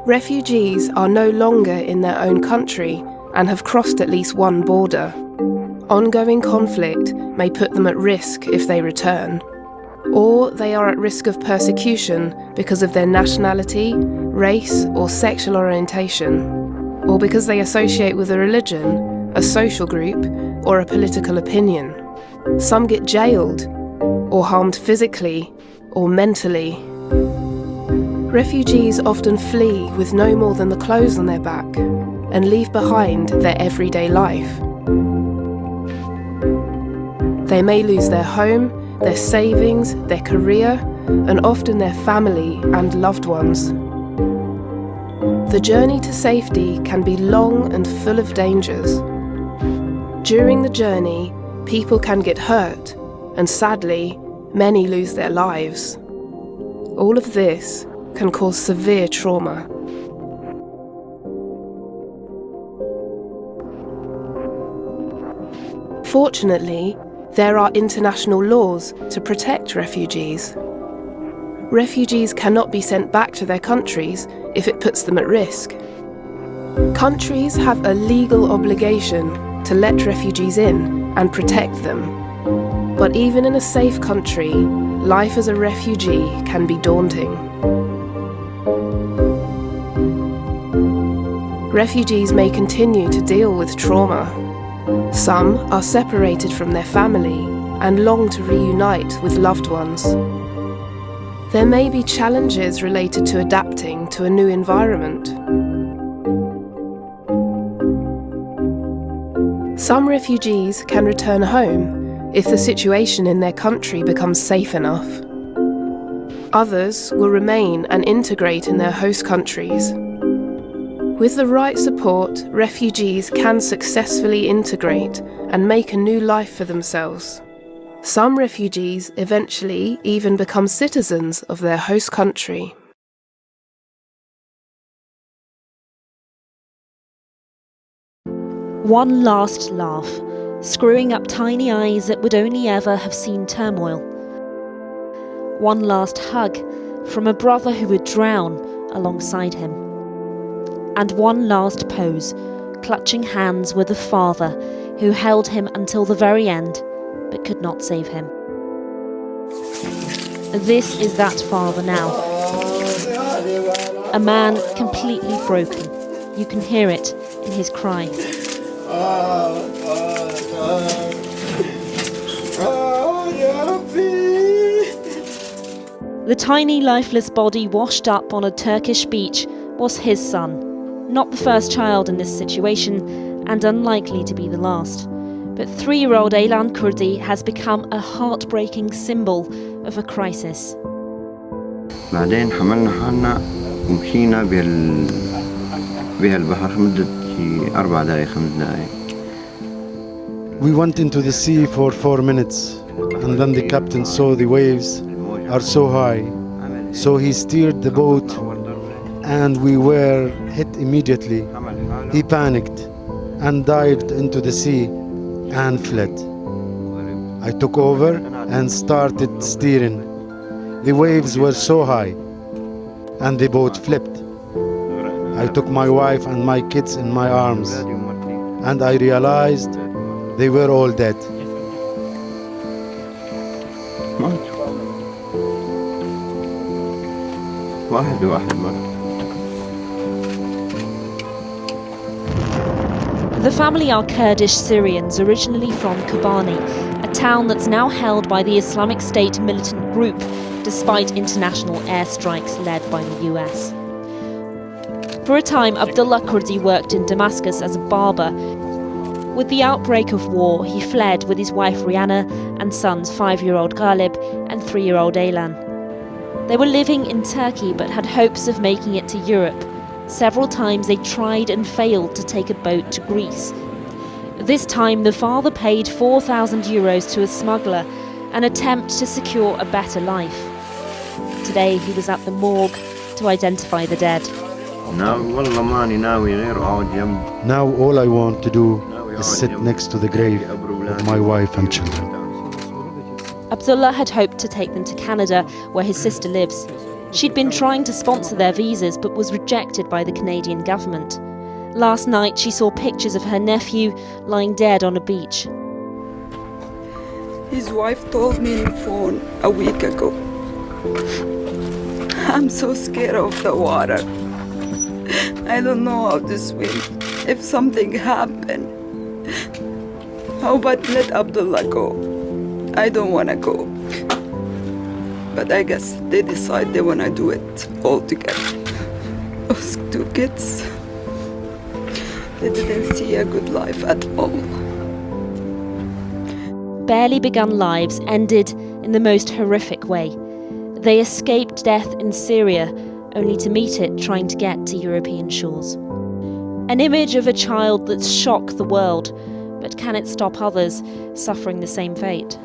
Refugees are no longer in their own country and have crossed at least one border. Ongoing conflict may put them at risk if they return, or they are at risk of persecution because of their nationality, race, or sexual orientation, or because they associate with a religion, a social group, or a political opinion. Some get jailed, or harmed physically, or mentally. Refugees often flee with no more than the clothes on their back and leave behind their everyday life. They may lose their home, their savings, their career, and often their family and loved ones. The journey to safety can be long and full of dangers. During the journey, people can get hurt, and sadly, many lose their lives. All of this can cause severe trauma. Fortunately, there are international laws to protect refugees. Refugees cannot be sent back to their countries if it puts them at risk. Countries have a legal obligation to let refugees in and protect them. But even in a safe country, life as a refugee can be daunting. Refugees may continue to deal with trauma. Some are separated from their family and long to reunite with loved ones. There may be challenges related to adapting to a new environment. Some refugees can return home if the situation in their country becomes safe enough. Others will remain and integrate in their host countries. With the right support, refugees can successfully integrate and make a new life for themselves. Some refugees eventually even become citizens of their host country. One last laugh, screwing up tiny eyes that would only ever have seen turmoil. One last hug from a brother who would drown alongside him. And one last pose, clutching hands with a father who held him until the very end, but could not save him. This is that father now. A man completely broken. You can hear it in his cry. The tiny lifeless body washed up on a Turkish beach was his son. Not the first child in this situation, and unlikely to be the last. But 3-year-old Aylan Kurdi has become a heartbreaking symbol of a crisis. بعدين حملنا حالنا ومشينا بهالبحر مدة 4 دقائق 5 دقائق. We went into the sea for 4 minutes, and then the captain saw the waves are so high, so he steered the boat, and we were hit immediately. He panicked and dived into the sea and fled. I took over and started steering. The waves were so high, and the boat flipped. I took my wife and my kids in my arms, and I realized they were all dead. The family are Kurdish Syrians originally from Kobani, a town that's now held by the Islamic State militant group, despite international airstrikes led by the US. For a time, Abdullah Kurdi worked in Damascus as a barber. With the outbreak of war, he fled with his wife Rihanna and sons 5-year-old Ghalib and 3-year-old Aylan. They were living in Turkey but had hopes of making it to Europe. Several times they tried and failed to take a boat to Greece. This time the father paid 4,000 euros to a smuggler, an attempt to secure a better life. Today he was at the morgue to identify the dead. Now all I want to do is sit next to the grave of my wife and children. Abdullah had hoped to take them to Canada, where his sister lives. She'd been trying to sponsor their visas but was rejected by the Canadian government. Last night she saw pictures of her nephew lying dead on a beach. His wife told me on the phone a week ago. I'm so scared of the water. I don't know how to swim. If something happened, how about let Abdullah go? I don't want to go. But I guess they decide they want to do it all together. Those two kids, they didn't see a good life at all. Barely begun lives ended in the most horrific way. They escaped death in Syria, only to meet it trying to get to European shores. An image of a child that's shocked the world, but can it stop others suffering the same fate?